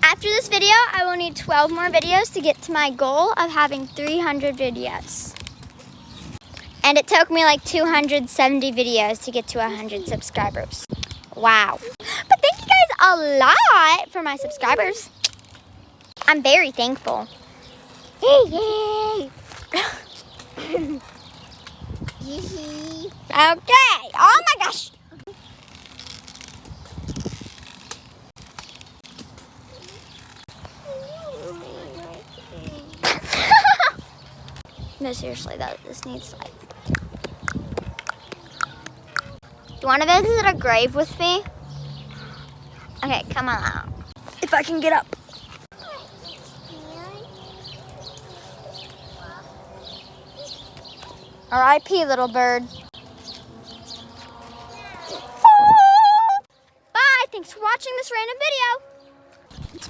After this video, I will need 12 more videos to get to my goal of having 300 videos. And it took me like 270 videos to get to 100 subscribers. Wow. But thank you guys a lot for my subscribers. I'm very thankful. Yay! Okay. Oh my gosh. No, seriously, this needs like. Do you want to visit a grave with me? Okay, come on out. If I can get up. R.I.P. little bird. Bye. Thanks for watching this random video.